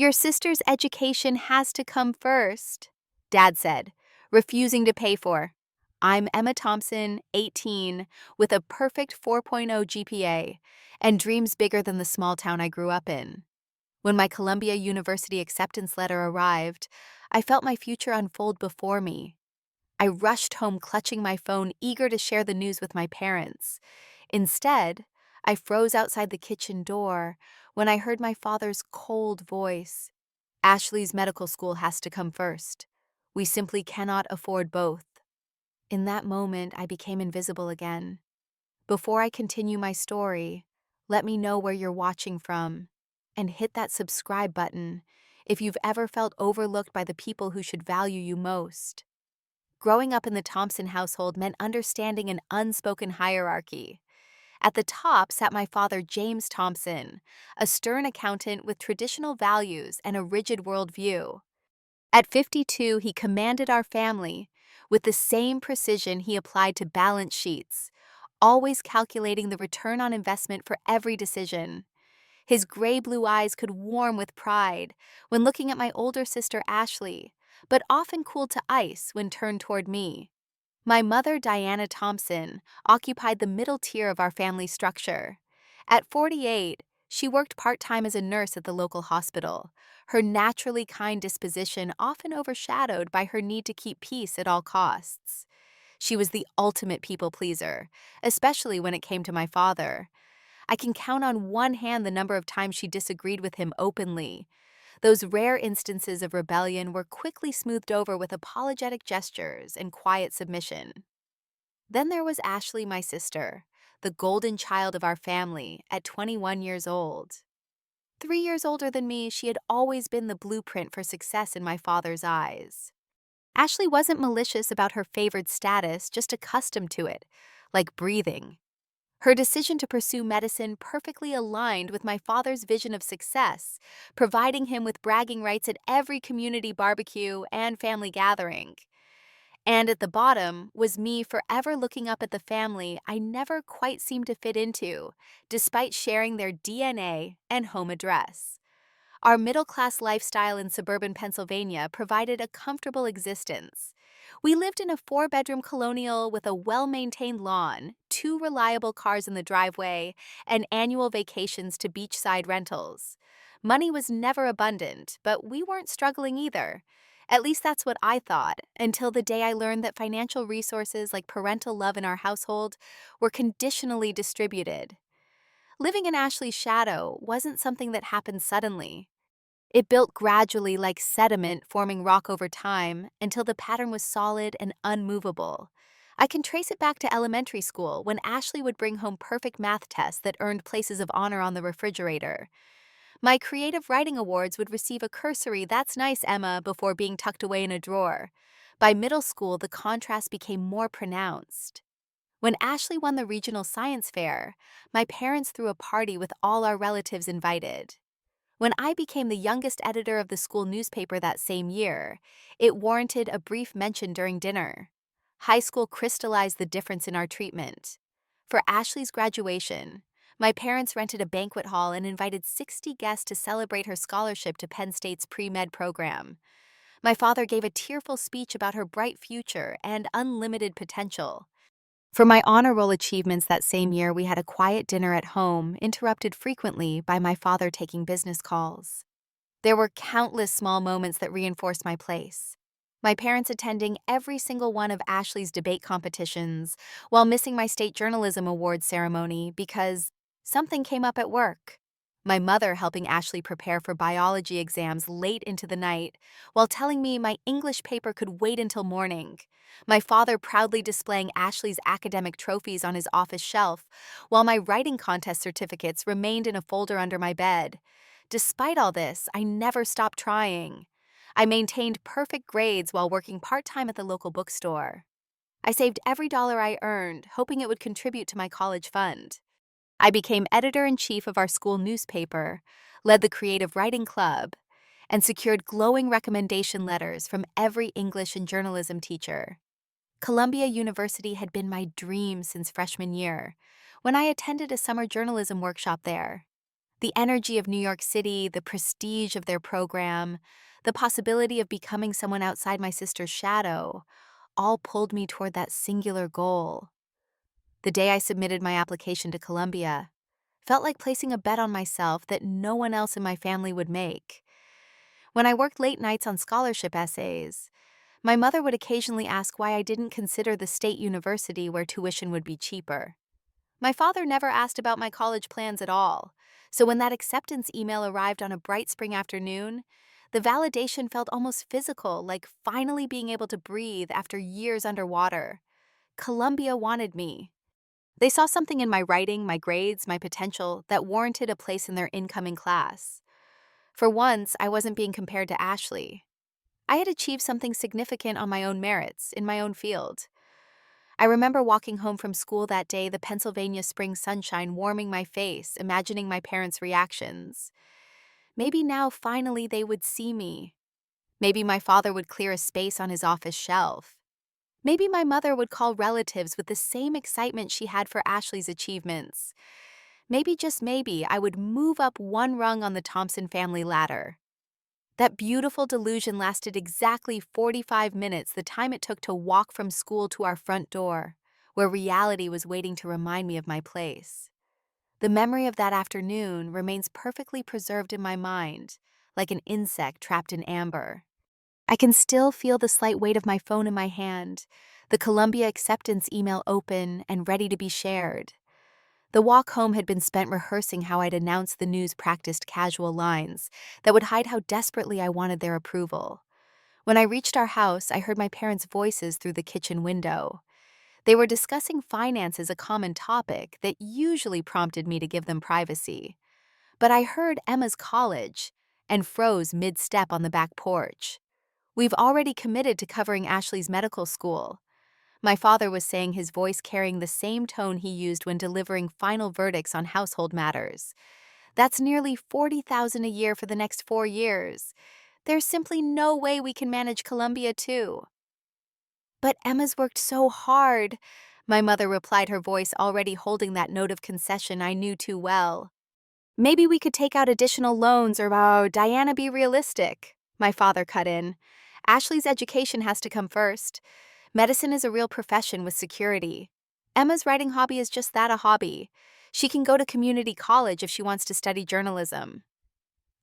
Your sister's education has to come first, Dad said, refusing to pay for. I'm Emma Thompson, 18, with a perfect 4.0 GPA and dreams bigger than the small town I grew up in. When my Columbia University acceptance letter arrived, I felt my future unfold before me. I rushed home clutching my phone, eager to share the news with my parents. Instead, I froze outside the kitchen door when I heard my father's cold voice. Ashley's medical school has to come first. We simply cannot afford both. In that moment, I became invisible again. Before I continue my story, let me know where you're watching from and hit that subscribe button if you've ever felt overlooked by the people who should value you most. Growing up in the Thompson household meant understanding an unspoken hierarchy. At the top sat my father, James Thompson, a stern accountant with traditional values and a rigid worldview. At 52, he commanded our family with the same precision he applied to balance sheets, always calculating the return on investment for every decision. His gray-blue eyes could warm with pride when looking at my older sister Ashley, but often cooled to ice when turned toward me. My mother, Diana Thompson, occupied the middle tier of our family structure. At 48, she worked part-time as a nurse at the local hospital, her naturally kind disposition often overshadowed by her need to keep peace at all costs. She was the ultimate people pleaser, especially when it came to my father. I can count on one hand the number of times she disagreed with him openly. Those rare instances of rebellion were quickly smoothed over with apologetic gestures and quiet submission. Then there was Ashley, my sister, the golden child of our family, at 21 years old. 3 years older than me, she had always been the blueprint for success in my father's eyes. Ashley wasn't malicious about her favored status, just accustomed to it, like breathing. Her decision to pursue medicine perfectly aligned with my father's vision of success, providing him with bragging rights at every community barbecue and family gathering. And at the bottom was me forever looking up at the family I never quite seemed to fit into, despite sharing their DNA and home address. Our middle-class lifestyle in suburban Pennsylvania provided a comfortable existence. We lived in a four-bedroom colonial with a well-maintained lawn, two reliable cars in the driveway, and annual vacations to beachside rentals. Money was never abundant, but we weren't struggling either. At least that's what I thought, until the day I learned that financial resources like parental love in our household were conditionally distributed. Living in Ashley's shadow wasn't something that happened suddenly. It built gradually like sediment forming rock over time until the pattern was solid and unmovable. I can trace it back to elementary school when Ashley would bring home perfect math tests that earned places of honor on the refrigerator. My creative writing awards would receive a cursory "That's nice, Emma" before being tucked away in a drawer. By middle school, the contrast became more pronounced. When Ashley won the regional science fair, my parents threw a party with all our relatives invited. When I became the youngest editor of the school newspaper that same year, it warranted a brief mention during dinner. High school crystallized the difference in our treatment. For Ashley's graduation, my parents rented a banquet hall and invited 60 guests to celebrate her scholarship to Penn State's pre-med program. My father gave a tearful speech about her bright future and unlimited potential. For my honor roll achievements that same year, we had a quiet dinner at home, interrupted frequently by my father taking business calls. There were countless small moments that reinforced my place. My parents attending every single one of Ashley's debate competitions, while missing my state journalism awards ceremony because something came up at work. My mother helping Ashley prepare for biology exams late into the night, while telling me my English paper could wait until morning. My father proudly displaying Ashley's academic trophies on his office shelf, while my writing contest certificates remained in a folder under my bed. Despite all this, I never stopped trying. I maintained perfect grades while working part-time at the local bookstore. I saved every dollar I earned, hoping it would contribute to my college fund. I became editor-in-chief of our school newspaper, led the creative writing club, and secured glowing recommendation letters from every English and journalism teacher. Columbia University had been my dream since freshman year, when I attended a summer journalism workshop there. The energy of New York City, the prestige of their program, the possibility of becoming someone outside my sister's shadow, all pulled me toward that singular goal. The day I submitted my application to Columbia felt like placing a bet on myself that no one else in my family would make. When I worked late nights on scholarship essays, my mother would occasionally ask why I didn't consider the state university where tuition would be cheaper. My father never asked about my college plans at all, so when that acceptance email arrived on a bright spring afternoon, the validation felt almost physical, like finally being able to breathe after years underwater. Columbia wanted me. They saw something in my writing, my grades, my potential that warranted a place in their incoming class. For once, I wasn't being compared to Ashley. I had achieved something significant on my own merits, in my own field. I remember walking home from school that day, the Pennsylvania spring sunshine warming my face, imagining my parents' reactions. Maybe now finally they would see me. Maybe my father would clear a space on his office shelf. Maybe my mother would call relatives with the same excitement she had for Ashley's achievements. Maybe, just maybe, I would move up one rung on the Thompson family ladder. That beautiful delusion lasted exactly 45 minutes, the time it took to walk from school to our front door, where reality was waiting to remind me of my place. The memory of that afternoon remains perfectly preserved in my mind, like an insect trapped in amber. I can still feel the slight weight of my phone in my hand, the Columbia acceptance email open and ready to be shared. The walk home had been spent rehearsing how I'd announce the news, practiced casual lines that would hide how desperately I wanted their approval. When I reached our house, I heard my parents' voices through the kitchen window. They were discussing finances, a common topic that usually prompted me to give them privacy. But I heard Emma's college and froze mid-step on the back porch. "We've already committed to covering Ashley's medical school." My father was saying, his voice carrying the same tone he used when delivering final verdicts on household matters. "That's nearly $40,000 a year for the next 4 years. There's simply no way we can manage Columbia too." "But Emma's worked so hard," my mother replied, her voice already holding that note of concession I knew too well. "Maybe we could take out additional loans or, Diana, be realistic," my father cut in. "Ashley's education has to come first. Medicine is a real profession with security. Emma's writing hobby is just that, a hobby. She can go to community college if she wants to study journalism."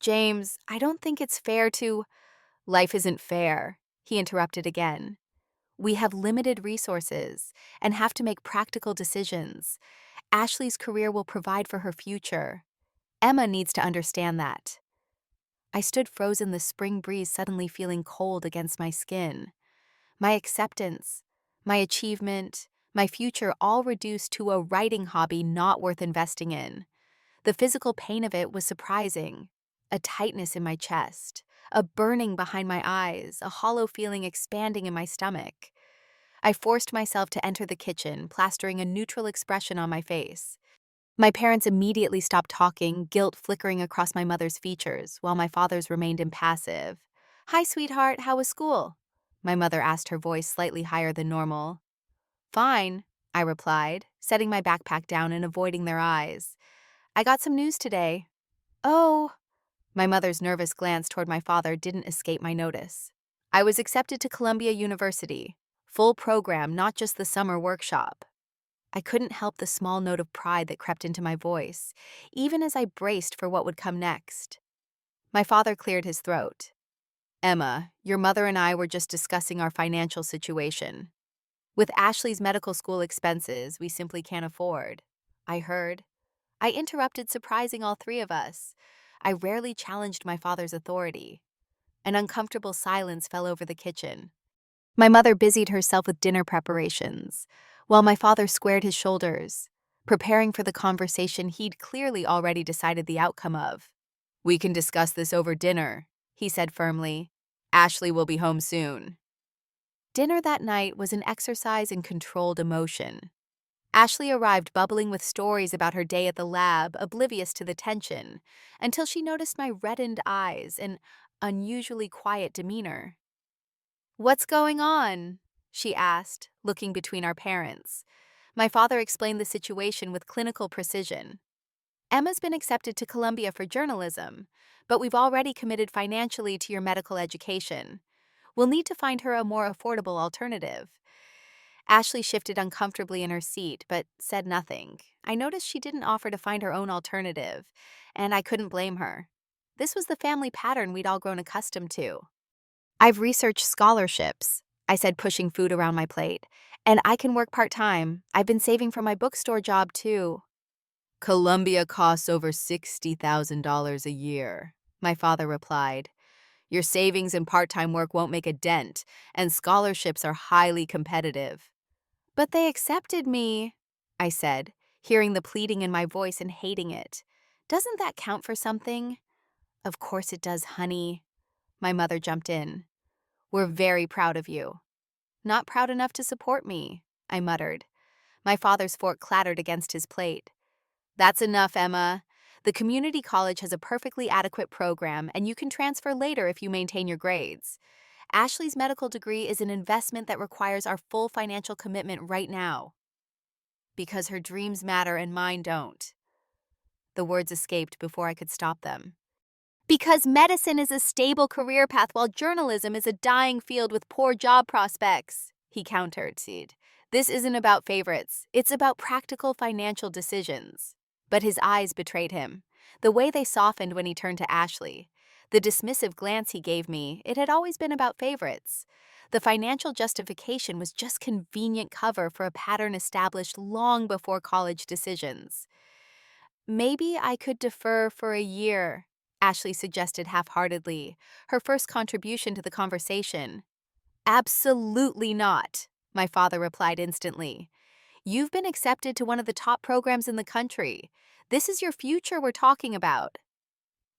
"James, I don't think it's fair to—" "Life isn't fair," he interrupted again. "We have limited resources and have to make practical decisions. Ashley's career will provide for her future. Emma needs to understand that." I stood frozen, the spring breeze suddenly feeling cold against my skin. My acceptance, my achievement, my future all reduced to a writing hobby not worth investing in. The physical pain of it was surprising. A tightness in my chest, a burning behind my eyes, a hollow feeling expanding in my stomach. I forced myself to enter the kitchen, plastering a neutral expression on my face. My parents immediately stopped talking, guilt flickering across my mother's features, while my father's remained impassive. "Hi, sweetheart, how was school?" my mother asked, her voice slightly higher than normal. "Fine," I replied, setting my backpack down and avoiding their eyes. "I got some news today." "Oh." My mother's nervous glance toward my father didn't escape my notice. "I was accepted to Columbia University. Full program, not just the summer workshop." I couldn't help the small note of pride that crept into my voice, even as I braced for what would come next. My father cleared his throat. "Emma, your mother and I were just discussing our financial situation. With Ashley's medical school expenses, we simply can't afford." I heard. I interrupted, surprising all three of us. I rarely challenged my father's authority. An uncomfortable silence fell over the kitchen. My mother busied herself with dinner preparations, while my father squared his shoulders, preparing for the conversation he'd clearly already decided the outcome of. "We can discuss this over dinner," he said firmly. "Ashley will be home soon." Dinner that night was an exercise in controlled emotion. Ashley arrived bubbling with stories about her day at the lab, oblivious to the tension, until she noticed my reddened eyes and unusually quiet demeanor. "What's going on?" she asked, looking between our parents. My father explained the situation with clinical precision. Emma's been accepted to Columbia for journalism, but we've already committed financially to your medical education. We'll need to find her a more affordable alternative. Ashley shifted uncomfortably in her seat, but said nothing. I noticed she didn't offer to find her own alternative, and I couldn't blame her. This was the family pattern we'd all grown accustomed to. I've researched scholarships, I said, pushing food around my plate, and I can work part-time. I've been saving for my bookstore job, too. Columbia costs over $60,000 a year, my father replied. Your savings and part-time work won't make a dent, and scholarships are highly competitive. But they accepted me, I said, hearing the pleading in my voice and hating it. Doesn't that count for something? Of course it does, honey. My mother jumped in. We're very proud of you. Not proud enough to support me, I muttered. My father's fork clattered against his plate. That's enough, Emma. The community college has a perfectly adequate program, and you can transfer later if you maintain your grades. Ashley's medical degree is an investment that requires our full financial commitment right now. Because her dreams matter and mine don't. The words escaped before I could stop them. Because medicine is a stable career path while journalism is a dying field with poor job prospects, he countered. This isn't about favorites, it's about practical financial decisions. But his eyes betrayed him. The way they softened when he turned to Ashley. The dismissive glance he gave me, it had always been about favorites. The financial justification was just convenient cover for a pattern established long before college decisions. Maybe I could defer for a year, Ashley suggested half-heartedly, her first contribution to the conversation. Absolutely not, my father replied instantly. You've been accepted to one of the top programs in the country. This is your future we're talking about.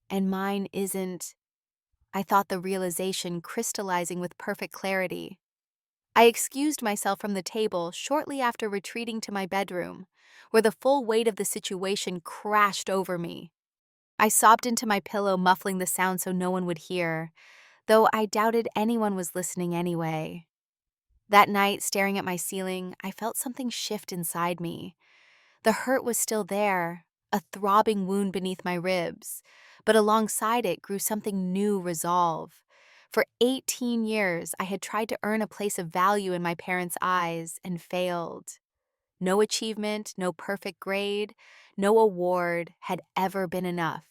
And mine isn't. I thought the realization crystallizing with perfect clarity. I excused myself from the table shortly after retreating to my bedroom, where the full weight of the situation crashed over me. I sobbed into my pillow, muffling the sound so no one would hear, though I doubted anyone was listening anyway. That night, staring at my ceiling, I felt something shift inside me. The hurt was still there, a throbbing wound beneath my ribs, but alongside it grew something new: resolve. For 18 years, I had tried to earn a place of value in my parents' eyes and failed. No achievement, no perfect grade, no award had ever been enough.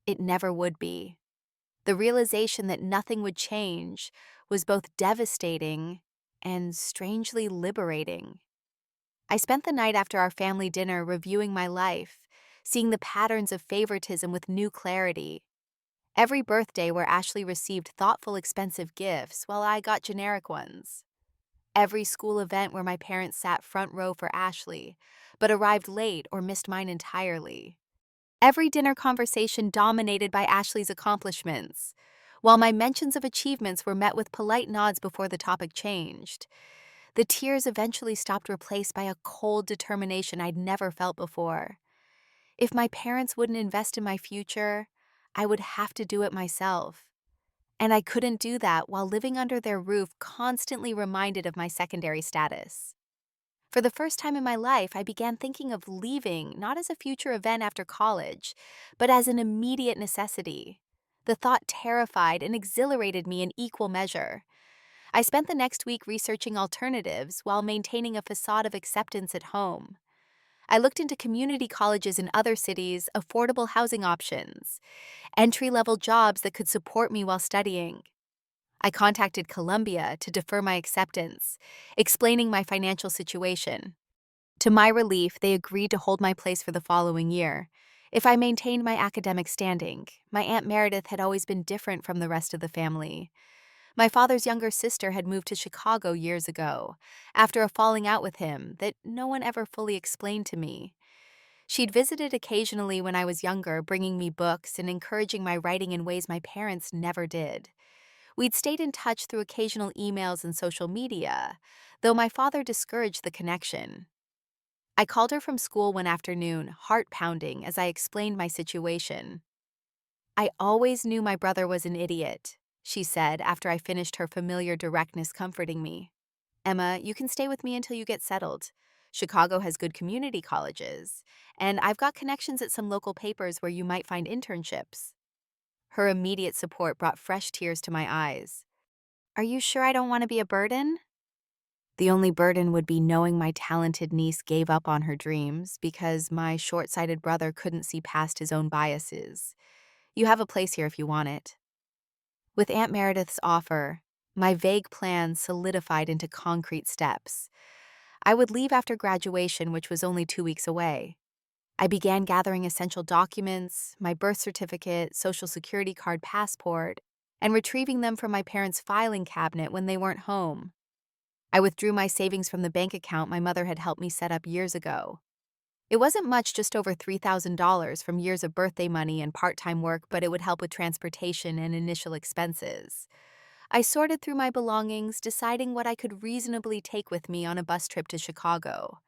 It never would be. The realization that nothing would change was both devastating and strangely liberating. I spent the night after our family dinner reviewing my life, seeing the patterns of favoritism with new clarity. Every birthday where Ashley received thoughtful, expensive gifts while I got generic ones. Every school event where my parents sat front row for Ashley, but arrived late or missed mine entirely. Every dinner conversation dominated by Ashley's accomplishments, while my mentions of achievements were met with polite nods before the topic changed. The tears eventually stopped, replaced by a cold determination I'd never felt before. If my parents wouldn't invest in my future, I would have to do it myself. And I couldn't do that while living under their roof, constantly reminded of my secondary status. For the first time in my life, I began thinking of leaving not as a future event after college, but as an immediate necessity. The thought terrified and exhilarated me in equal measure. I spent the next week researching alternatives while maintaining a facade of acceptance at home. I looked into community colleges in other cities, affordable housing options, entry-level jobs that could support me while studying. I contacted Columbia to defer my acceptance, explaining my financial situation. To my relief, they agreed to hold my place for the following year. If I maintained my academic standing, my Aunt Meredith had always been different from the rest of the family. My father's younger sister had moved to Chicago years ago, after a falling out with him that no one ever fully explained to me. She'd visited occasionally when I was younger, bringing me books and encouraging my writing in ways my parents never did. We'd stayed in touch through occasional emails and social media, though my father discouraged the connection. I called her from school one afternoon, heart pounding, as I explained my situation. I always knew my brother was an idiot, she said after I finished, her familiar directness comforting me. Emma, you can stay with me until you get settled. Chicago has good community colleges, and I've got connections at some local papers where you might find internships. Her immediate support brought fresh tears to my eyes. Are you sure I don't want to be a burden? The only burden would be knowing my talented niece gave up on her dreams because my short sighted brother couldn't see past his own biases. You have a place here if you want it. With Aunt Meredith's offer, my vague plans solidified into concrete steps. I would leave after graduation, which was only 2 weeks away. I began gathering essential documents, my birth certificate, social security card, passport, and retrieving them from my parents' filing cabinet when they weren't home. I withdrew my savings from the bank account my mother had helped me set up years ago. It wasn't much, just over $3,000 from years of birthday money and part-time work, but it would help with transportation and initial expenses. I sorted through my belongings, deciding what I could reasonably take with me on a bus trip to Chicago.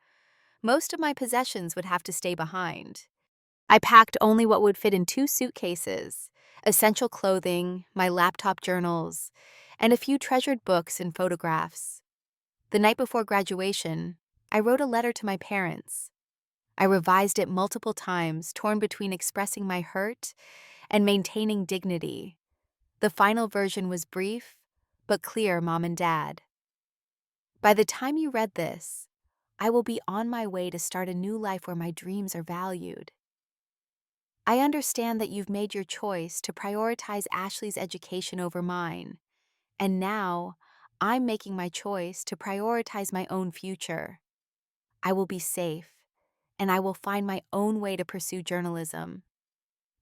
Most of my possessions would have to stay behind. I packed only what would fit in 2 suitcases: essential clothing, my laptop journals, and a few treasured books and photographs. The night before graduation, I wrote a letter to my parents. I revised it multiple times, torn between expressing my hurt and maintaining dignity. The final version was brief, but clear, Mom and Dad. By the time you read this, I will be on my way to start a new life where my dreams are valued. I understand that you've made your choice to prioritize Ashley's education over mine, and now I'm making my choice to prioritize my own future. I will be safe, and I will find my own way to pursue journalism.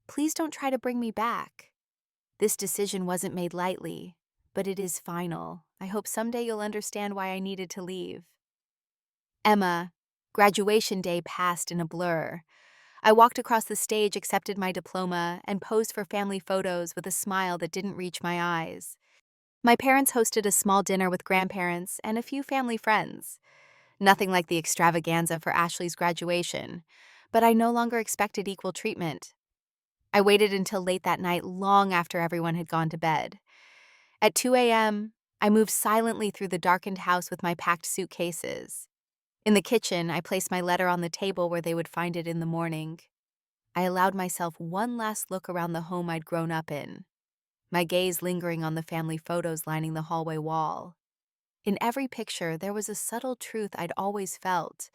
Please don't try to bring me back. This decision wasn't made lightly, but it is final. I hope someday you'll understand why I needed to leave. Emma. Graduation day passed in a blur. I walked across the stage, accepted my diploma, and posed for family photos with a smile that didn't reach my eyes. My parents hosted a small dinner with grandparents and a few family friends. Nothing like the extravaganza for Ashley's graduation, but I no longer expected equal treatment. I waited until late that night, long after everyone had gone to bed. At 2 a.m., I moved silently through the darkened house with my packed suitcases. In the kitchen, I placed my letter on the table where they would find it in the morning. I allowed myself one last look around the home I'd grown up in, my gaze lingering on the family photos lining the hallway wall. In every picture, there was a subtle truth I'd always felt,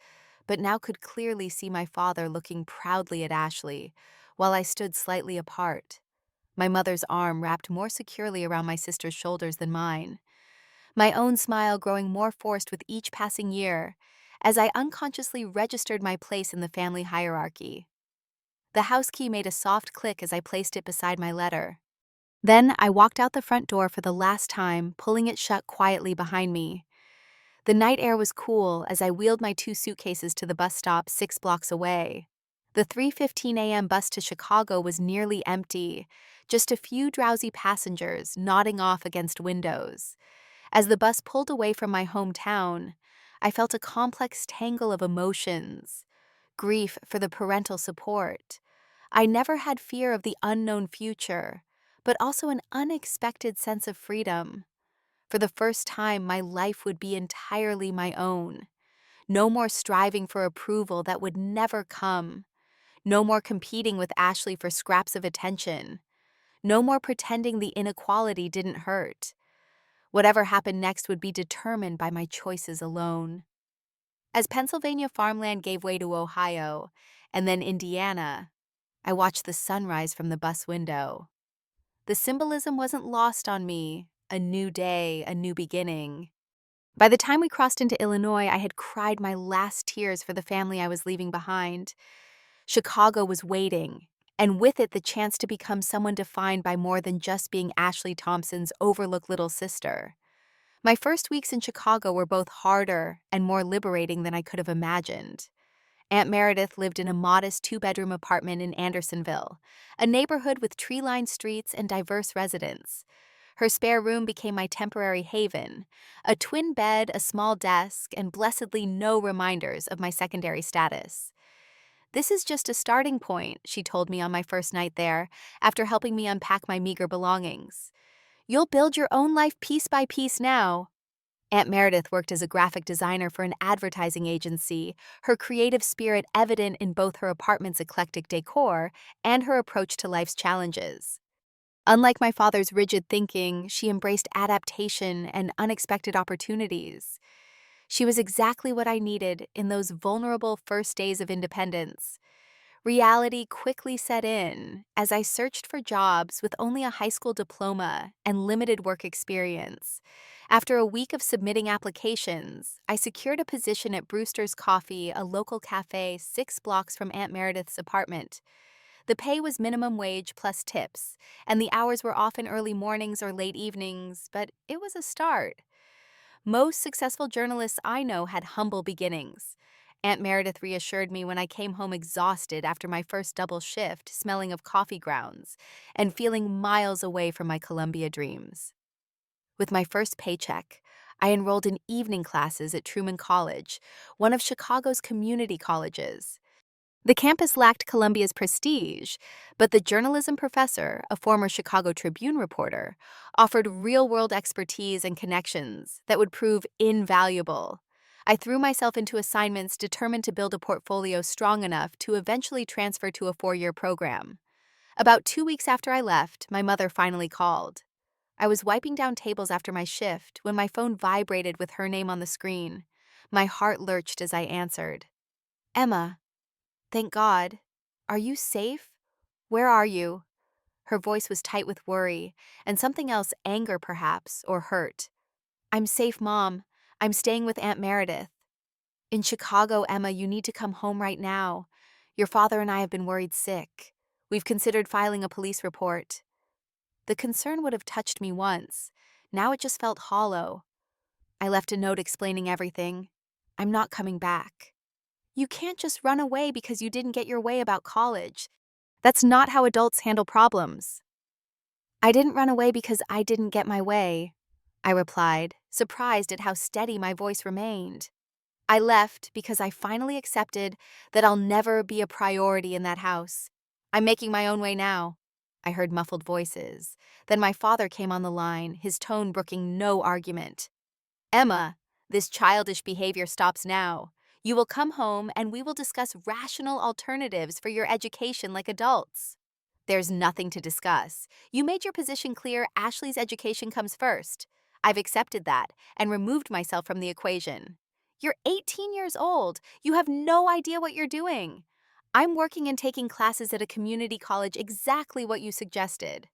but now could clearly see my father looking proudly at Ashley, while I stood slightly apart, my mother's arm wrapped more securely around my sister's shoulders than mine, my own smile growing more forced with each passing year, as I unconsciously registered my place in the family hierarchy. The house key made a soft click as I placed it beside my letter. Then I walked out the front door for the last time, pulling it shut quietly behind me. The night air was cool as I wheeled my 2 suitcases to the bus stop 6 blocks away. The 3:15 a.m. bus to Chicago was nearly empty, just a few drowsy passengers nodding off against windows. As the bus pulled away from my hometown, I felt a complex tangle of emotions: grief for the parental support. I never had fear of the unknown future, but also an unexpected sense of freedom. For the first time, my life would be entirely my own. No more striving for approval that would never come. No more competing with Ashley for scraps of attention. No more pretending the inequality didn't hurt. Whatever happened next would be determined by my choices alone. As Pennsylvania farmland gave way to Ohio, and then Indiana, I watched the sunrise from the bus window. The symbolism wasn't lost on me: a new day, a new beginning. By the time we crossed into Illinois, I had cried my last tears for the family I was leaving behind. Chicago was waiting, and with it the chance to become someone defined by more than just being Ashley Thompson's overlooked little sister. My first weeks in Chicago were both harder and more liberating than I could have imagined. Aunt Meredith lived in a modest 2-bedroom apartment in Andersonville, a neighborhood with tree-lined streets and diverse residents. Her spare room became my temporary haven: a twin bed, a small desk, and blessedly no reminders of my secondary status. "This is just a starting point," she told me on my first night there, after helping me unpack my meager belongings. "You'll build your own life piece by piece now." Aunt Meredith worked as a graphic designer for an advertising agency, her creative spirit evident in both her apartment's eclectic decor and her approach to life's challenges. Unlike my father's rigid thinking, she embraced adaptation and unexpected opportunities. She was exactly what I needed in those vulnerable first days of independence. Reality quickly set in as I searched for jobs with only a high school diploma and limited work experience. After a week of submitting applications, I secured a position at Brewster's Coffee, a local cafe 6 blocks from Aunt Meredith's apartment. The pay was minimum wage plus tips, and the hours were often early mornings or late evenings, but it was a start. Most successful journalists I know had humble beginnings. Aunt Meredith reassured me when I came home exhausted after my first double shift, smelling of coffee grounds, and feeling miles away from my Columbia dreams. With my first paycheck, I enrolled in evening classes at Truman College, one of Chicago's community colleges. The campus lacked Columbia's prestige, but the journalism professor, a former Chicago Tribune reporter, offered real-world expertise and connections that would prove invaluable. I threw myself into assignments determined to build a portfolio strong enough to eventually transfer to a 4-year program. About 2 weeks after I left, my mother finally called. I was wiping down tables after my shift when my phone vibrated with her name on the screen. My heart lurched as I answered. "Emma, thank God. Are you safe? Where are you?" Her voice was tight with worry, and something else, anger perhaps, or hurt. "I'm safe, Mom. I'm staying with Aunt Meredith." "In Chicago, Emma, you need to come home right now. Your father and I have been worried sick. We've considered filing a police report." The concern would have touched me once. Now it just felt hollow. I left a note explaining everything. "I'm not coming back." You can't just run away because you didn't get your way about college. That's not how adults handle problems. "I didn't run away because I didn't get my way," I replied, surprised at how steady my voice remained. "I left because I finally accepted that I'll never be a priority in that house. I'm making my own way now." I heard muffled voices. Then my father came on the line, his tone brooking no argument. "Emma, this childish behavior stops now. You will come home and we will discuss rational alternatives for your education like adults." "There's nothing to discuss. You made your position clear. Ashley's education comes first. I've accepted that and removed myself from the equation." "You're 18 years old. You have no idea what you're doing." "I'm working and taking classes at a community college, exactly what you suggested.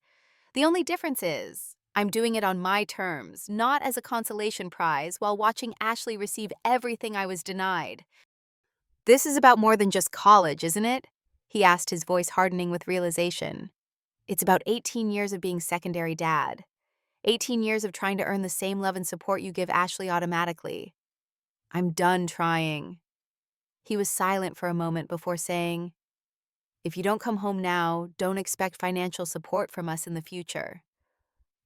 The only difference is, I'm doing it on my terms, not as a consolation prize while watching Ashley receive everything I was denied." "This is about more than just college, isn't it?" he asked, his voice hardening with realization. "It's about 18 years of being secondary dad. 18 years of trying to earn the same love and support you give Ashley automatically. I'm done trying." He was silent for a moment before saying, "If you don't come home now, don't expect financial support from us in the future."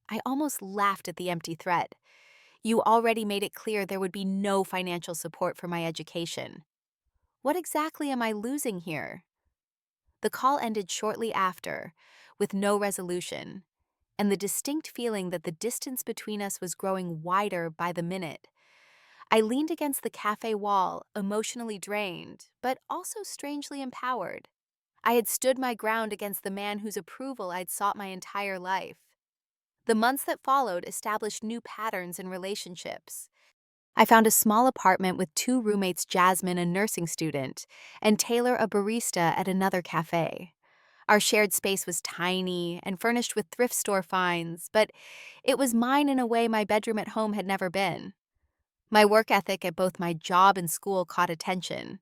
I almost laughed at the empty threat. "You already made it clear there would be no financial support for my education. What exactly am I losing here?" The call ended shortly after, with no resolution, and the distinct feeling that the distance between us was growing wider by the minute. I leaned against the cafe wall, emotionally drained, but also strangely empowered. I had stood my ground against the man whose approval I'd sought my entire life. The months that followed established new patterns in relationships. I found a small apartment with 2 roommates, Jasmine, a nursing student, and Taylor, a barista at another cafe. Our shared space was tiny and furnished with thrift store finds, but it was mine in a way my bedroom at home had never been. My work ethic at both my job and school caught attention.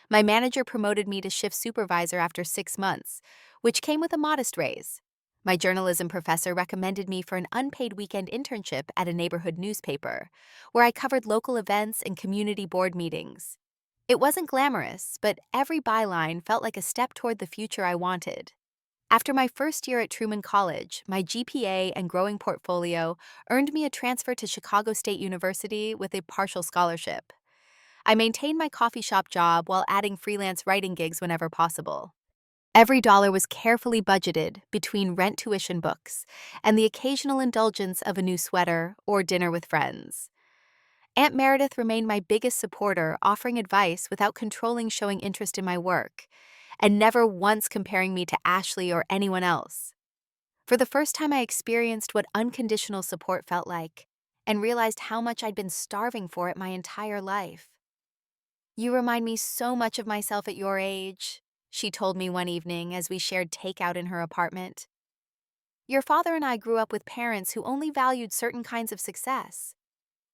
My manager promoted me to shift supervisor after 6 months, which came with a modest raise. My journalism professor recommended me for an unpaid weekend internship at a neighborhood newspaper, where I covered local events and community board meetings. It wasn't glamorous, but every byline felt like a step toward the future I wanted. After my first year at Truman College, my GPA and growing portfolio earned me a transfer to Chicago State University with a partial scholarship. I maintained my coffee shop job while adding freelance writing gigs whenever possible. Every dollar was carefully budgeted between rent, tuition, books, and the occasional indulgence of a new sweater or dinner with friends. Aunt Meredith remained my biggest supporter, offering advice without controlling showing interest in my work, and never once comparing me to Ashley or anyone else. For the first time, I experienced what unconditional support felt like and realized how much I'd been starving for it my entire life. "You remind me so much of myself at your age," she told me one evening as we shared takeout in her apartment. "Your father and I grew up with parents who only valued certain kinds of success.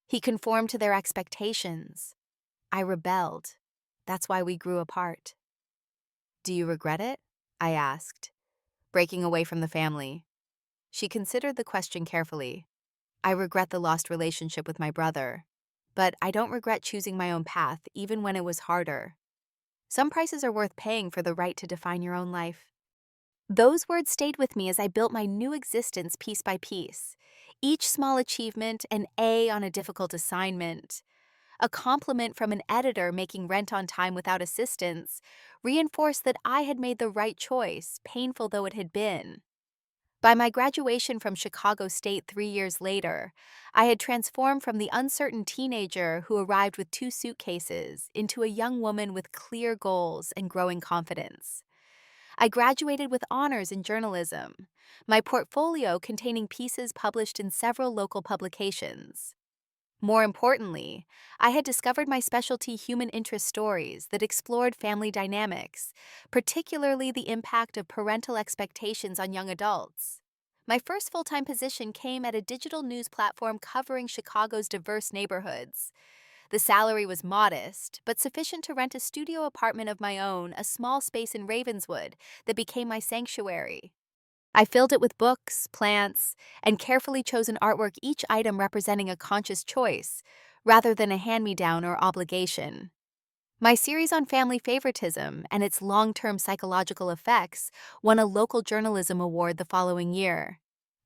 He conformed to their expectations. I rebelled. That's why we grew apart." "Do you regret it?" I asked, breaking away from the family. She considered the question carefully. "I regret the lost relationship with my brother, but I don't regret choosing my own path even when it was harder. Some prices are worth paying for the right to define your own life." Those words stayed with me as I built my new existence piece by piece. Each small achievement, an A on a difficult assignment, a compliment from an editor making rent on time without assistance, reinforced that I had made the right choice, painful though it had been. By my graduation from Chicago State 3 years later, I had transformed from the uncertain teenager who arrived with 2 suitcases into a young woman with clear goals and growing confidence. I graduated with honors in journalism, my portfolio containing pieces published in several local publications. More importantly, I had discovered my specialty human interest stories that explored family dynamics, particularly the impact of parental expectations on young adults. My first full-time position came at a digital news platform covering Chicago's diverse neighborhoods. The salary was modest, but sufficient to rent a studio apartment of my own, a small space in Ravenswood that became my sanctuary. I filled it with books, plants, and carefully chosen artwork, each item representing a conscious choice, rather than a hand-me-down or obligation. My series on family favoritism and its long-term psychological effects won a local journalism award the following year.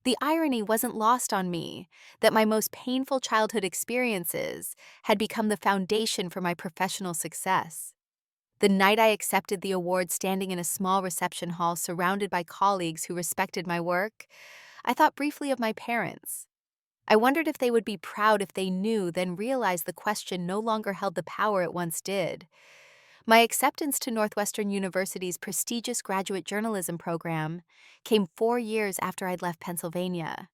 The irony wasn't lost on me that my most painful childhood experiences had become the foundation for my professional success. The night I accepted the award, standing in a small reception hall surrounded by colleagues who respected my work, I thought briefly of my parents. I wondered if they would be proud if they knew, then realized the question no longer held the power it once did. My acceptance to Northwestern University's prestigious graduate journalism program came 4 years after I'd left Pennsylvania.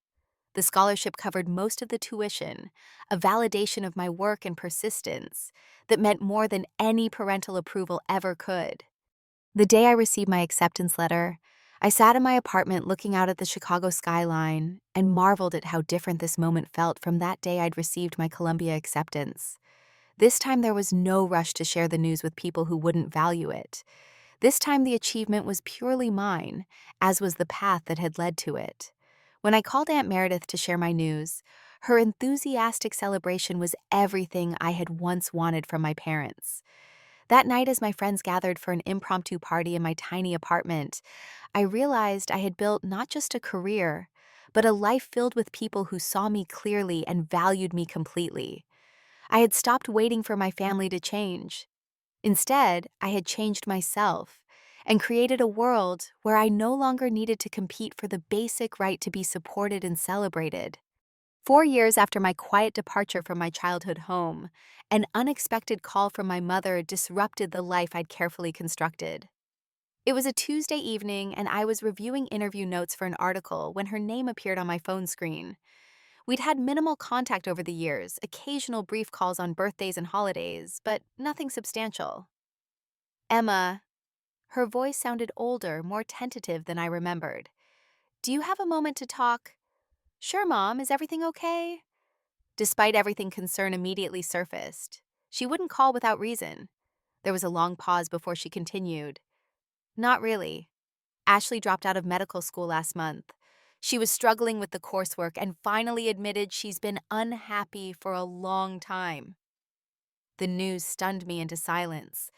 The scholarship covered most of the tuition, a validation of my work and persistence that meant more than any parental approval ever could. The day I received my acceptance letter, I sat in my apartment looking out at the Chicago skyline and marveled at how different this moment felt from that day I'd received my Columbia acceptance. This time there was no rush to share the news with people who wouldn't value it. This time the achievement was purely mine, as was the path that had led to it. When I called Aunt Meredith to share my news, her enthusiastic celebration was everything I had once wanted from my parents. That night, as my friends gathered for an impromptu party in my tiny apartment, I realized I had built not just a career, but a life filled with people who saw me clearly and valued me completely. I had stopped waiting for my family to change. Instead, I had changed myself and created a world where I no longer needed to compete for the basic right to be supported and celebrated. 4 years after my quiet departure from my childhood home, an unexpected call from my mother disrupted the life I'd carefully constructed. It was a Tuesday evening, and I was reviewing interview notes for an article when her name appeared on my phone screen. We'd had minimal contact over the years, occasional brief calls on birthdays and holidays, but nothing substantial. "Emma." Her voice sounded older, more tentative than I remembered. "Do you have a moment to talk?" "Sure, Mom. Is everything okay?" Despite everything, concern immediately surfaced. She wouldn't call without reason. There was a long pause before she continued. "Not really. Ashley dropped out of medical school last month. She was struggling with the coursework and finally admitted she's been unhappy for a long time." The news stunned me into silence.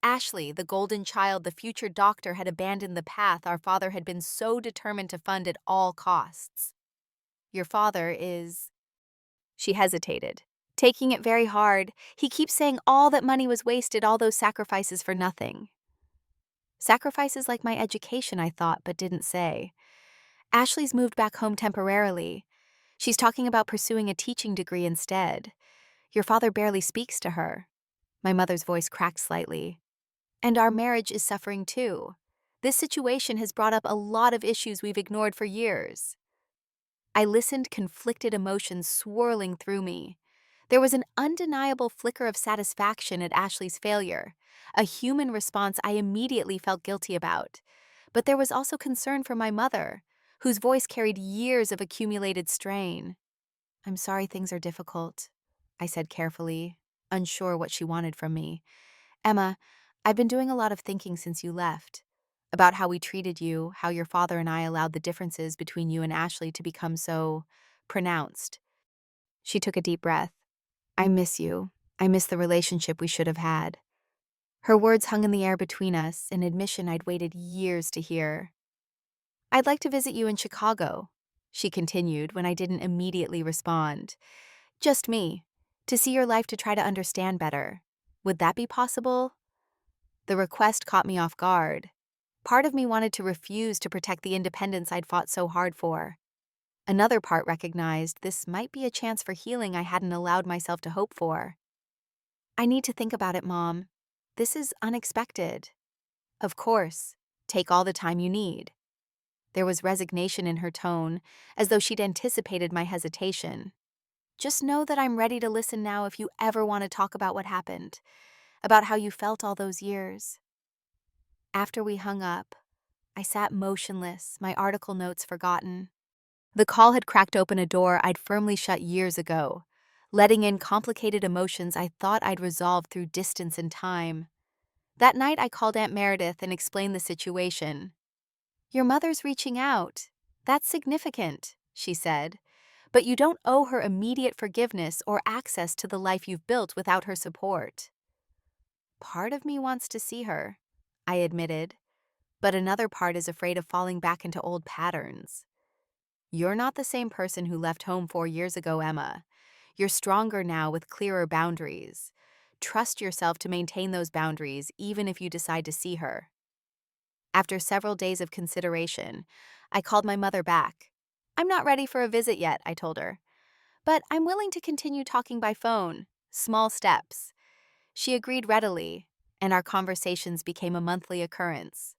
Ashley, the golden child, the future doctor, had abandoned the path our father had been so determined to fund at all costs. "Your father is—" She hesitated, taking it very hard. "He keeps saying all that money was wasted, all those sacrifices for nothing." Sacrifices like my education, I thought, but didn't say. "Ashley's moved back home temporarily. She's talking about pursuing a teaching degree instead. Your father barely speaks to her. My mother's voice cracked slightly. And our marriage is suffering too. This situation has brought up a lot of issues we've ignored for years. I listened, conflicted emotions swirling through me. There was an undeniable flicker of satisfaction at Ashley's failure, a human response I immediately felt guilty about. But there was also concern for my mother, whose voice carried years of accumulated strain. I'm sorry things are difficult, I said carefully, unsure what she wanted from me. Emma, I've been doing a lot of thinking since you left. About how we treated you, how your father and I allowed the differences between you and Ashley to become so pronounced. She took a deep breath. I miss you. I miss the relationship we should have had. Her words hung in the air between us, an admission I'd waited years to hear. I'd like to visit you in Chicago, she continued when I didn't immediately respond. Just me, to see your life, to try to understand better. Would that be possible? The request caught me off guard. Part of me wanted to refuse to protect the independence I'd fought so hard for. Another part recognized this might be a chance for healing I hadn't allowed myself to hope for. I need to think about it, Mom. This is unexpected. Of course. Take all the time you need. There was resignation in her tone, as though she'd anticipated my hesitation. Just know that I'm ready to listen now if you ever want to talk about what happened, about how you felt all those years. After we hung up, I sat motionless, my article notes forgotten. The call had cracked open a door I'd firmly shut years ago, letting in complicated emotions I thought I'd resolved through distance and time. That night I called Aunt Meredith and explained the situation. Your mother's reaching out. That's significant, she said. But you don't owe her immediate forgiveness or access to the life you've built without her support. Part of me wants to see her, I admitted, but another part is afraid of falling back into old patterns. You're not the same person who left home 4 years ago, Emma. You're stronger now with clearer boundaries. Trust yourself to maintain those boundaries even if you decide to see her. After several days of consideration, I called my mother back. I'm not ready for a visit yet, I told her. But I'm willing to continue talking by phone, small steps. She agreed readily, and our conversations became a monthly occurrence.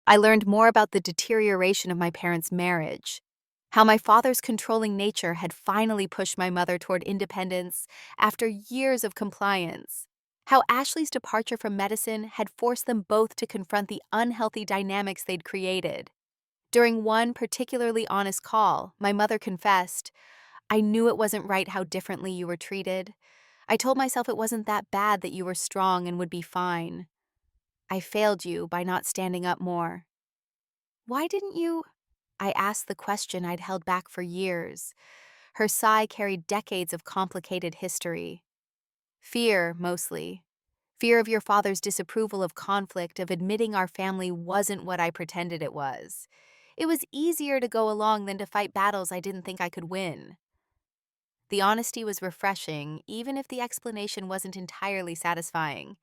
I learned more about the deterioration of my parents' marriage, how my father's controlling nature had finally pushed my mother toward independence after years of compliance, how Ashley's departure from medicine had forced them both to confront the unhealthy dynamics they'd created. During one particularly honest call, my mother confessed, I knew it wasn't right how differently you were treated. I told myself it wasn't that bad, that you were strong and would be fine. I failed you by not standing up more. Why didn't you? I asked the question I'd held back for years. Her sigh carried decades of complicated history. Fear, mostly. Fear of your father's disapproval, of conflict, of admitting our family wasn't what I pretended it was. It was easier to go along than to fight battles I didn't think I could win. The honesty was refreshing, even if the explanation wasn't entirely satisfying.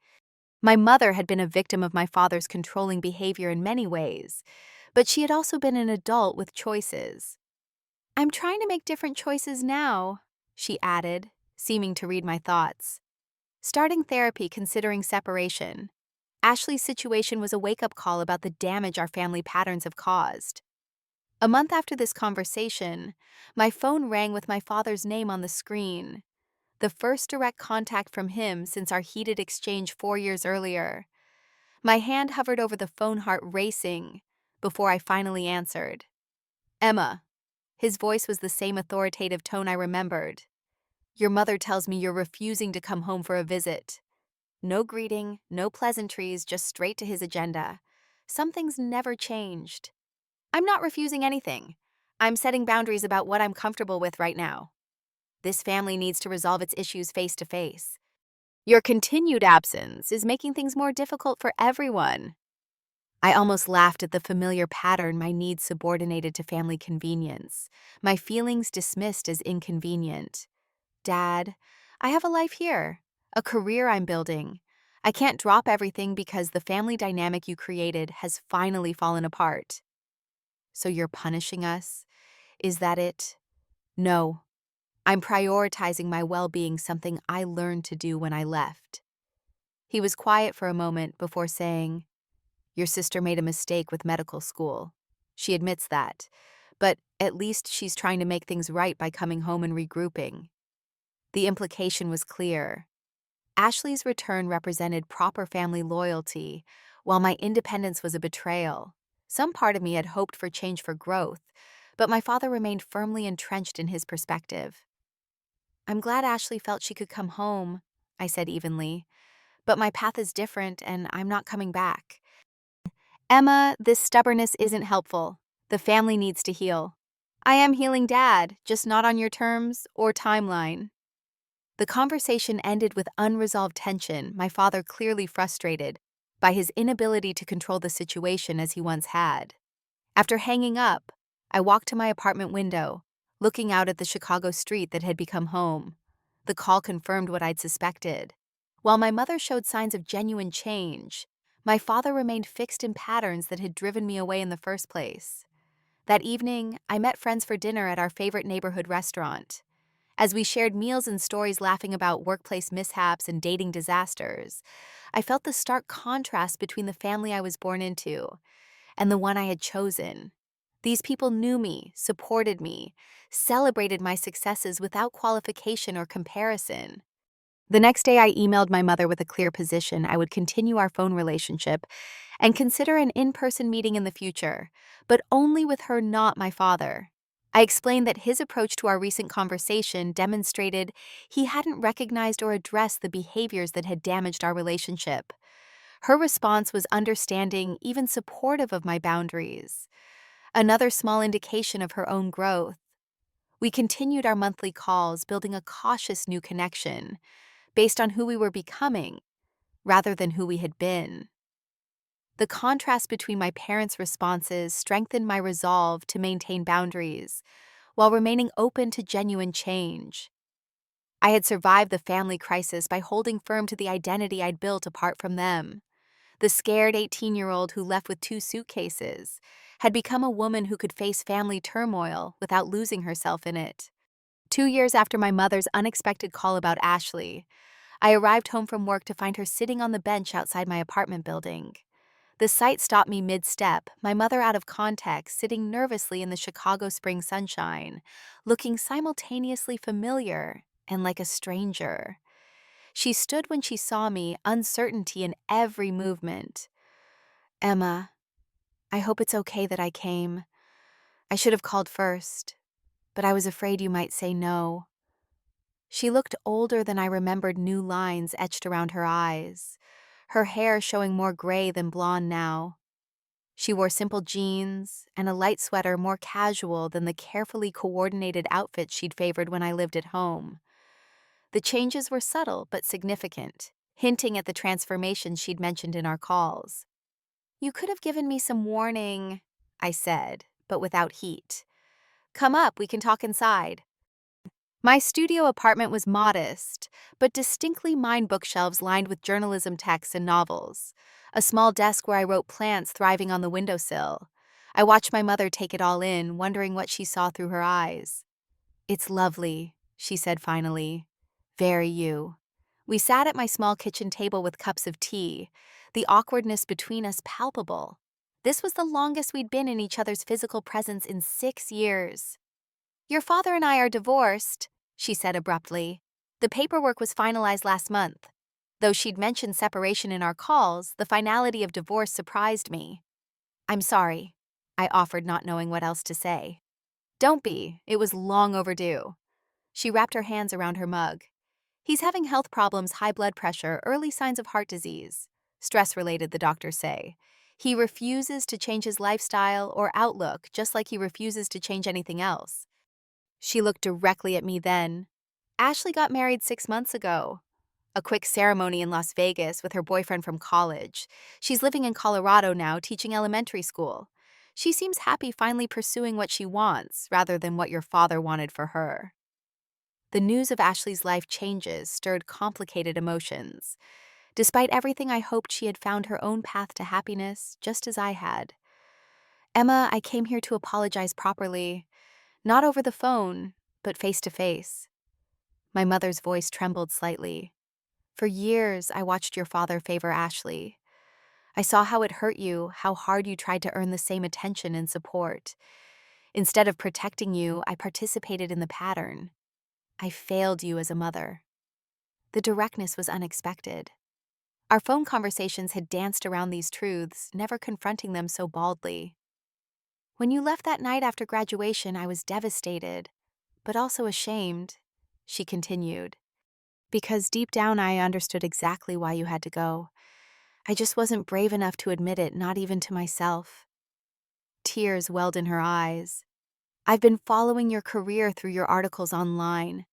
My mother had been a victim of my father's controlling behavior in many ways, but she had also been an adult with choices. I'm trying to make different choices now, she added, seeming to read my thoughts. Starting therapy, considering separation. Ashley's situation was a wake-up call about the damage our family patterns have caused. A month after this conversation, my phone rang with my father's name on the screen, the first direct contact from him since our heated exchange 4 years earlier. My hand hovered over the phone, heart racing, before I finally answered. Emma. His voice was the same authoritative tone I remembered. Your mother tells me you're refusing to come home for a visit. No greeting, no pleasantries, just straight to his agenda. Something's never changed. I'm not refusing anything. I'm setting boundaries about what I'm comfortable with right now. This family needs to resolve its issues face to face. Your continued absence is making things more difficult for everyone. I almost laughed at the familiar pattern, my needs subordinated to family convenience, my feelings dismissed as inconvenient. Dad, I have a life here, a career I'm building. I can't drop everything because the family dynamic you created has finally fallen apart. So you're punishing us? Is that it? No. I'm prioritizing my well-being, something I learned to do when I left." He was quiet for a moment before saying, "Your sister made a mistake with medical school. She admits that, but at least she's trying to make things right by coming home and regrouping." The implication was clear. Ashley's return represented proper family loyalty, while my independence was a betrayal. Some part of me had hoped for change for growth, but my father remained firmly entrenched in his perspective. "I'm glad Ashley felt she could come home," I said evenly, "but my path is different and I'm not coming back." "Emma, this stubbornness isn't helpful. The family needs to heal." "I am healing, Dad, just not on your terms or timeline." The conversation ended with unresolved tension, my father clearly frustrated by his inability to control the situation as he once had. After hanging up, I walked to my apartment window, looking out at the Chicago street that had become home. The call confirmed what I'd suspected. While my mother showed signs of genuine change, my father remained fixed in patterns that had driven me away in the first place. That evening, I met friends for dinner at our favorite neighborhood restaurant. As we shared meals and stories laughing about workplace mishaps and dating disasters, I felt the stark contrast between the family I was born into and the one I had chosen. These people knew me, supported me, celebrated my successes without qualification or comparison. The next day, I emailed my mother with a clear position. I would continue our phone relationship and consider an in-person meeting in the future, but only with her, not my father. I explained that his approach to our recent conversation demonstrated he hadn't recognized or addressed the behaviors that had damaged our relationship. Her response was understanding, even supportive of my boundaries, another small indication of her own growth. We continued our monthly calls, building a cautious new connection based on who we were becoming rather than who we had been. The contrast between my parents' responses strengthened my resolve to maintain boundaries while remaining open to genuine change. I had survived the family crisis by holding firm to the identity I'd built apart from them. The scared 18-year-old who left with 2 suitcases had become a woman who could face family turmoil without losing herself in it. 2 years after my mother's unexpected call about Ashley, I arrived home from work to find her sitting on the bench outside my apartment building. The sight stopped me mid-step, my mother out of context, sitting nervously in the Chicago spring sunshine, looking simultaneously familiar and like a stranger. She stood when she saw me, uncertainty in every movement. "Emma, I hope it's okay that I came. I should have called first, but I was afraid you might say no." She looked older than I remembered, new lines etched around her eyes, her hair showing more gray than blonde now. She wore simple jeans and a light sweater, more casual than the carefully coordinated outfits she'd favored when I lived at home. The changes were subtle but significant, hinting at the transformation she'd mentioned in our calls. "You could have given me some warning," I said, but without heat. "Come up, we can talk inside." My studio apartment was modest, but distinctly mine, bookshelves lined with journalism texts and novels, a small desk where I wrote, plants thriving on the windowsill. I watched my mother take it all in, wondering what she saw through her eyes. "It's lovely," she said finally. "Very you." We sat at my small kitchen table with cups of tea, the awkwardness between us palpable. This was the longest we'd been in each other's physical presence in 6 years. "Your father and I are divorced," she said abruptly. "The paperwork was finalized last month." Though she'd mentioned separation in our calls, the finality of divorce surprised me. "I'm sorry," I offered, not knowing what else to say. "Don't be. It was long overdue." She wrapped her hands around her mug. "He's having health problems, high blood pressure, early signs of heart disease. Stress-related, the doctors say. He refuses to change his lifestyle or outlook, just like he refuses to change anything else." She looked directly at me then. "Ashley got married 6 months ago. A quick ceremony in Las Vegas with her boyfriend from college. She's living in Colorado now, teaching elementary school. She seems happy finally pursuing what she wants, rather than what your father wanted for her." The news of Ashley's life changes stirred complicated emotions. Despite everything, I hoped she had found her own path to happiness, just as I had. "Emma, I came here to apologize properly. Not over the phone, but face to face." My mother's voice trembled slightly. For years, I watched your father favor Ashley. I saw how it hurt you, how hard you tried to earn the same attention and support. Instead of protecting you, I participated in the pattern. I failed you as a mother. The directness was unexpected. Our phone conversations had danced around these truths, never confronting them so baldly. When you left that night after graduation, I was devastated, but also ashamed, she continued, because deep down I understood exactly why you had to go. I just wasn't brave enough to admit it, not even to myself. Tears welled in her eyes. I've been following your career through your articles online.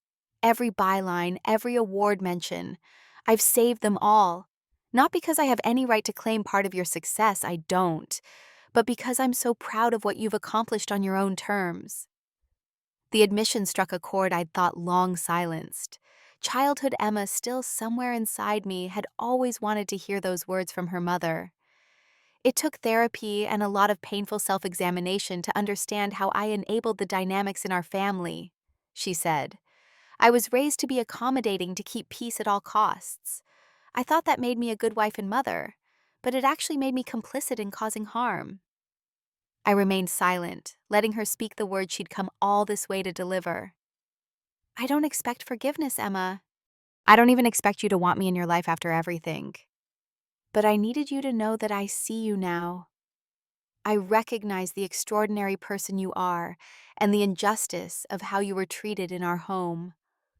Every byline, every award mention. I've saved them all. Not because I have any right to claim part of your success, I don't, but because I'm so proud of what you've accomplished on your own terms. The admission struck a chord I'd thought long silenced. Childhood Emma, still somewhere inside me, had always wanted to hear those words from her mother. It took therapy and a lot of painful self-examination to understand how I enabled the dynamics in our family, she said. I was raised to be accommodating to keep peace at all costs. I thought that made me a good wife and mother, but it actually made me complicit in causing harm. I remained silent, letting her speak the words she'd come all this way to deliver. I don't expect forgiveness, Emma. I don't even expect you to want me in your life after everything. But I needed you to know that I see you now. I recognize the extraordinary person you are and the injustice of how you were treated in our home.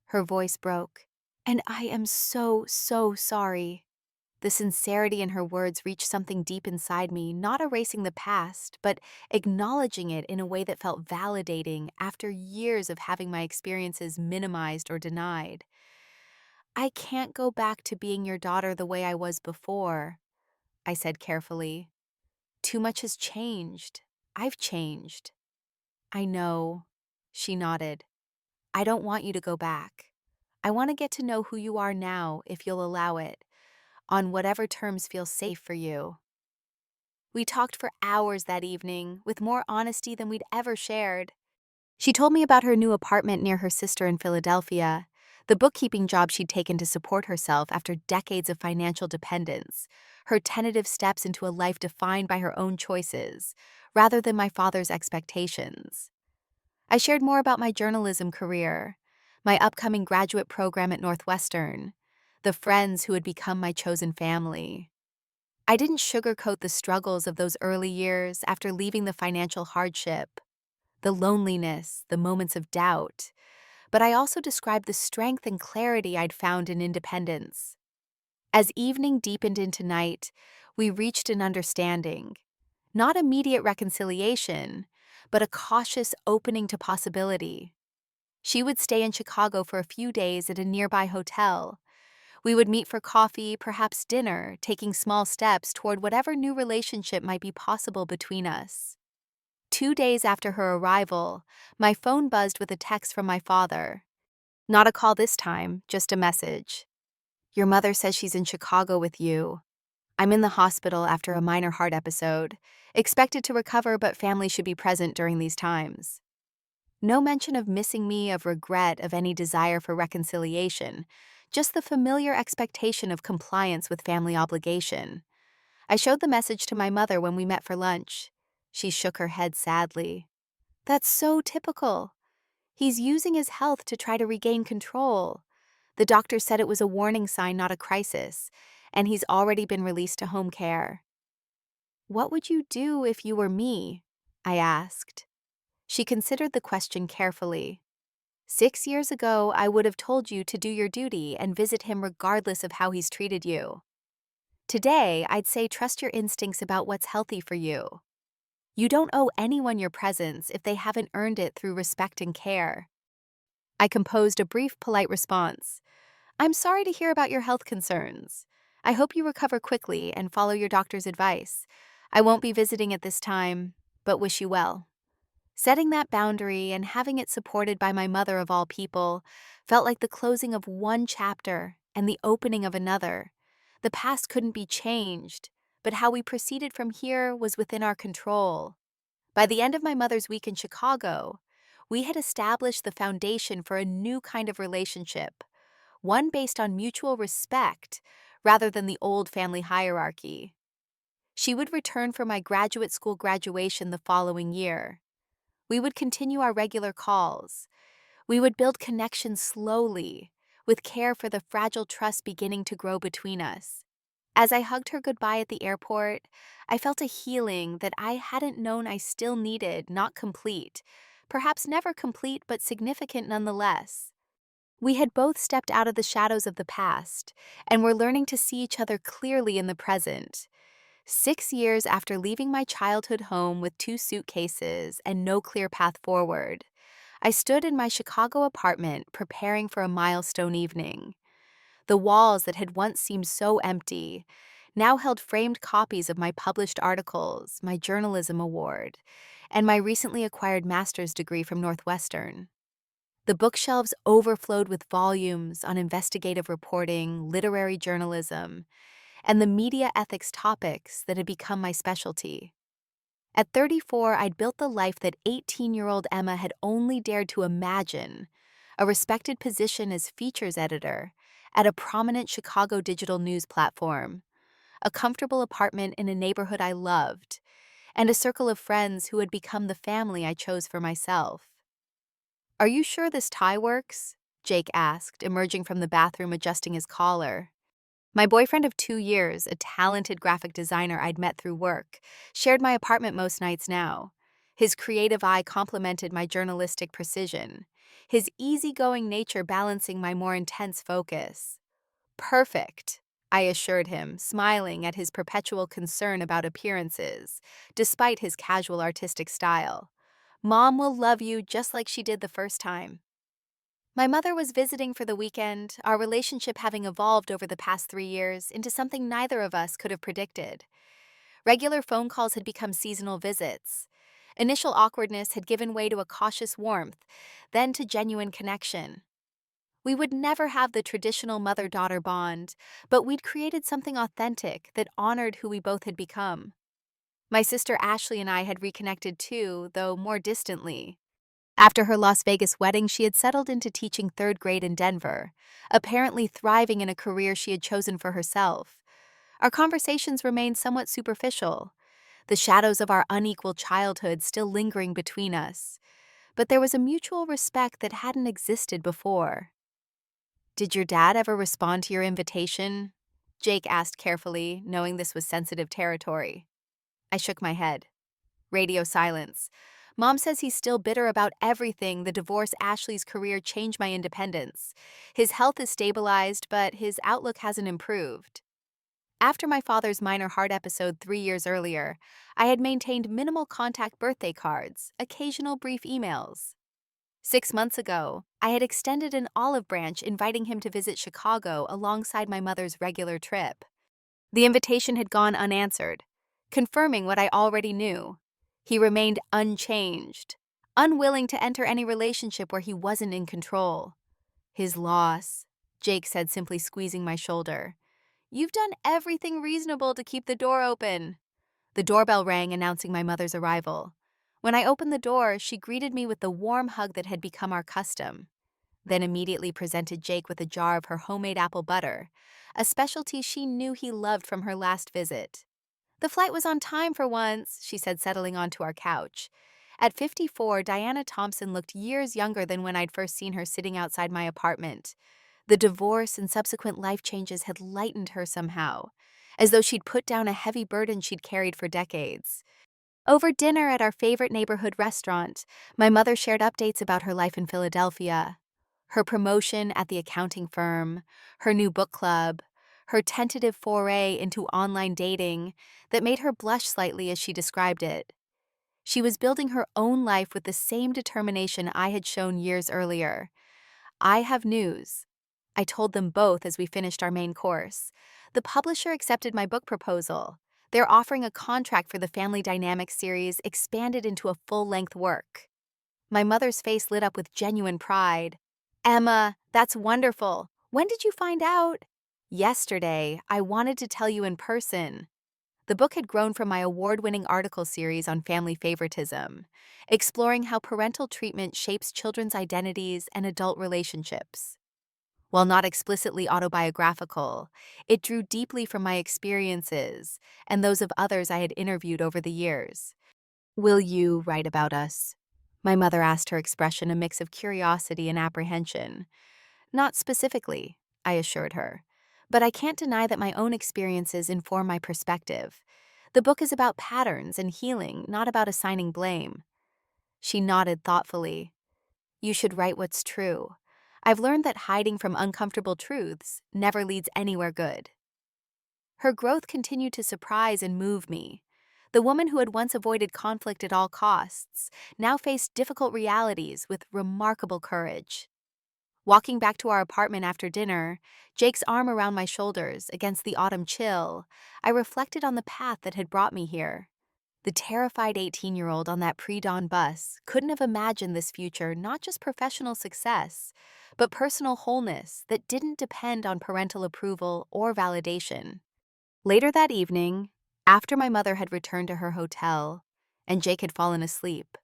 Her voice broke. And I am so, so sorry. The sincerity in her words reached something deep inside me, not erasing the past, but acknowledging it in a way that felt validating after years of having my experiences minimized or denied. I can't go back to being your daughter the way I was before, I said carefully. Too much has changed. I've changed. I know, she nodded. I don't want you to go back. I want to get to know who you are now, if you'll allow it, on whatever terms feel safe for you. We talked for hours that evening, with more honesty than we'd ever shared. She told me about her new apartment near her sister in Philadelphia, the bookkeeping job she'd taken to support herself after decades of financial dependence, her tentative steps into a life defined by her own choices, rather than my father's expectations. I shared more about my journalism career, my upcoming graduate program at Northwestern, the friends who had become my chosen family. I didn't sugarcoat the struggles of those early years after leaving the financial hardship, the loneliness, the moments of doubt, but I also described the strength and clarity I'd found in independence. As evening deepened into night, we reached an understanding. Not immediate reconciliation, but a cautious opening to possibility. She would stay in Chicago for a few days at a nearby hotel. We would meet for coffee, perhaps dinner, taking small steps toward whatever new relationship might be possible between us. 2 days after her arrival, my phone buzzed with a text from my father. Not a call this time, just a message. Your mother says she's in Chicago with you. I'm in the hospital after a minor heart episode. Expected to recover, but family should be present during these times. No mention of missing me, of regret, of any desire for reconciliation. Just the familiar expectation of compliance with family obligation. I showed the message to my mother when we met for lunch. She shook her head sadly. That's so typical. He's using his health to try to regain control. The doctor said it was a warning sign, not a crisis, and he's already been released to home care. What would you do if you were me? I asked. She considered the question carefully. 6 years ago, I would have told you to do your duty and visit him regardless of how he's treated you. Today, I'd say trust your instincts about what's healthy for you. You don't owe anyone your presence if they haven't earned it through respect and care. I composed a brief, polite response. I'm sorry to hear about your health concerns. I hope you recover quickly and follow your doctor's advice. I won't be visiting at this time, but wish you well. Setting that boundary and having it supported by my mother of all people felt like the closing of one chapter and the opening of another. The past couldn't be changed, but how we proceeded from here was within our control. By the end of my mother's week in Chicago, We had established the foundation for a new kind of relationship, one based on mutual respect rather than the old family hierarchy. She would return for my graduate school graduation the following year. We would continue our regular calls. We would build connections slowly, with care for the fragile trust beginning to grow between us. As I hugged her goodbye at the airport, I felt a healing that I hadn't known I still needed, not complete. Perhaps never complete, but significant nonetheless. We had both stepped out of the shadows of the past, and were learning to see each other clearly in the present. 6 years after leaving my childhood home with 2 suitcases and no clear path forward, I stood in my Chicago apartment preparing for a milestone evening. The walls that had once seemed so empty now held framed copies of my published articles, my journalism award, and my recently acquired master's degree from Northwestern. The bookshelves overflowed with volumes on investigative reporting, literary journalism, and the media ethics topics that had become my specialty. At 34, I'd built the life that 18-year-old Emma had only dared to imagine, a respected position as features editor at a prominent Chicago digital news platform, a comfortable apartment in a neighborhood I loved, and a circle of friends who had become the family I chose for myself. "Are you sure this tie works?" Jake asked, emerging from the bathroom adjusting his collar. My boyfriend of 2 years, a talented graphic designer I'd met through work, shared my apartment most nights now. His creative eye complemented my journalistic precision, his easygoing nature balancing my more intense focus. "Perfect," I assured him, smiling at his perpetual concern about appearances, despite his casual artistic style. "Mom will love you just like she did the first time." My mother was visiting for the weekend, our relationship having evolved over the past 3 years into something neither of us could have predicted. Regular phone calls had become seasonal visits. Initial awkwardness had given way to a cautious warmth, then to genuine connection. We would never have the traditional mother-daughter bond, but we'd created something authentic that honored who we both had become. My sister Ashley and I had reconnected too, though more distantly. After her Las Vegas wedding, she had settled into teaching third grade in Denver, apparently thriving in a career she had chosen for herself. Our conversations remained somewhat superficial, the shadows of our unequal childhood still lingering between us, but there was a mutual respect that hadn't existed before. "Did your dad ever respond to your invitation?" Jake asked carefully, knowing this was sensitive territory. I shook my head. Radio silence. "Mom says he's still bitter about everything. The divorce, Ashley's career changed my independence. His health is stabilized, but his outlook hasn't improved." After my father's minor heart episode 3 years earlier, I had maintained minimal contact birthday cards, occasional brief emails. 6 months ago, I had extended an olive branch inviting him to visit Chicago alongside my mother's regular trip. The invitation had gone unanswered, confirming what I already knew. He remained unchanged, unwilling to enter any relationship where he wasn't in control. "His loss," Jake said, simply squeezing my shoulder. "You've done everything reasonable to keep the door open." The doorbell rang, announcing my mother's arrival. When I opened the door, she greeted me with the warm hug that had become our custom, then immediately presented Jake with a jar of her homemade apple butter, a specialty she knew he loved from her last visit. "The flight was on time for once," she said, settling onto our couch. At 54, Diana Thompson looked years younger than when I'd first seen her sitting outside my apartment. The divorce and subsequent life changes had lightened her somehow, as though she'd put down a heavy burden she'd carried for decades. Over dinner at our favorite neighborhood restaurant, my mother shared updates about her life in Philadelphia, her promotion at the accounting firm, her new book club, her tentative foray into online dating that made her blush slightly as she described it. She was building her own life with the same determination I had shown years earlier. "I have news," I told them both as we finished our main course. "The publisher accepted my book proposal. They're offering a contract for the Family Dynamics series expanded into a full-length work." My mother's face lit up with genuine pride. "Emma, that's wonderful. When did you find out?" "Yesterday. I wanted to tell you in person." The book had grown from my award-winning article series on family favoritism, exploring how parental treatment shapes children's identities and adult relationships. While not explicitly autobiographical, it drew deeply from my experiences and those of others I had interviewed over the years. "Will you write about us?" My mother asked, her expression a mix of curiosity and apprehension. "Not specifically," I assured her. "But I can't deny that my own experiences inform my perspective. The book is about patterns and healing, not about assigning blame." She nodded thoughtfully. "You should write what's true. I've learned that hiding from uncomfortable truths never leads anywhere good." Her growth continued to surprise and move me. The woman who had once avoided conflict at all costs now faced difficult realities with remarkable courage. Walking back to our apartment after dinner, Jake's arm around my shoulders against the autumn chill, I reflected on the path that had brought me here. The terrified 18-year-old on that pre-dawn bus couldn't have imagined this future, not just professional success, but personal wholeness that didn't depend on parental approval or validation. Later that evening, after my mother had returned to her hotel and Jake had fallen asleep,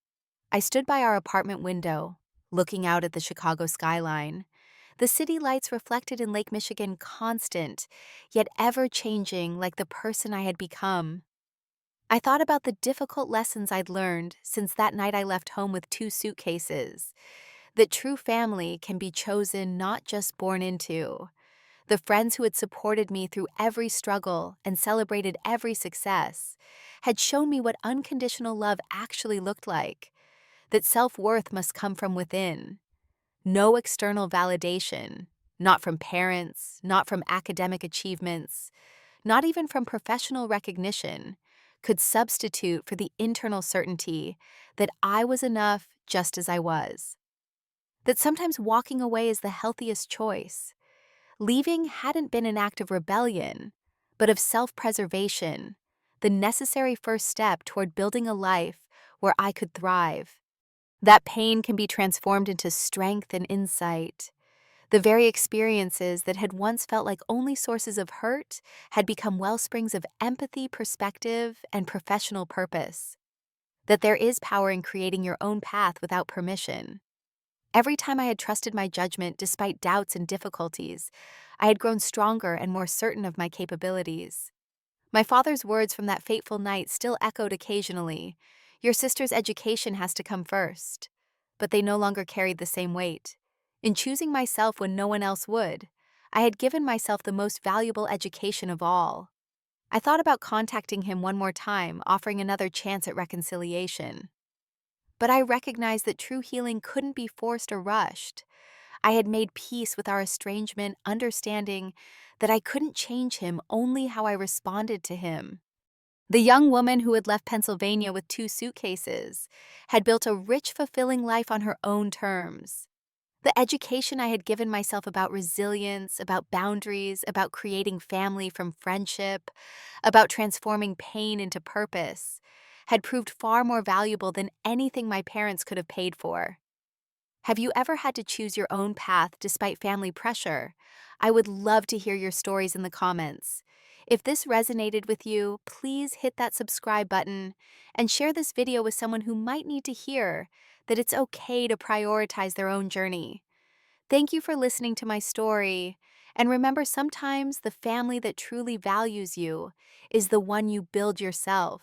I stood by our apartment window, looking out at the Chicago skyline. The city lights reflected in Lake Michigan, constant, yet ever-changing, like the person I had become. I thought about the difficult lessons I'd learned since that night I left home with 2 suitcases, that true family can be chosen, not just born into. The friends who had supported me through every struggle and celebrated every success had shown me what unconditional love actually looked like, that self-worth must come from within. No external validation, not from parents, not from academic achievements, not even from professional recognition, could substitute for the internal certainty that I was enough just as I was. That sometimes walking away is the healthiest choice. Leaving hadn't been an act of rebellion, but of self-preservation, the necessary first step toward building a life where I could thrive. That pain can be transformed into strength and insight. The very experiences that had once felt like only sources of hurt had become wellsprings of empathy, perspective, and professional purpose. That there is power in creating your own path without permission. Every time I had trusted my judgment despite doubts and difficulties, I had grown stronger and more certain of my capabilities. My father's words from that fateful night still echoed occasionally. "Your sister's education has to come first." But they no longer carried the same weight. In choosing myself when no one else would, I had given myself the most valuable education of all. I thought about contacting him one more time, offering another chance at reconciliation. But I recognized that true healing couldn't be forced or rushed. I had made peace with our estrangement, understanding that I couldn't change him, only how I responded to him. The young woman who had left Pennsylvania with 2 suitcases had built a rich, fulfilling life on her own terms. The education I had given myself about resilience, about boundaries, about creating family from friendship, about transforming pain into purpose, had proved far more valuable than anything my parents could have paid for. Have you ever had to choose your own path despite family pressure? I would love to hear your stories in the comments. If this resonated with you, please hit that subscribe button and share this video with someone who might need to hear that it's okay to prioritize their own journey. Thank you for listening to my story. And remember, sometimes the family that truly values you is the one you build yourself.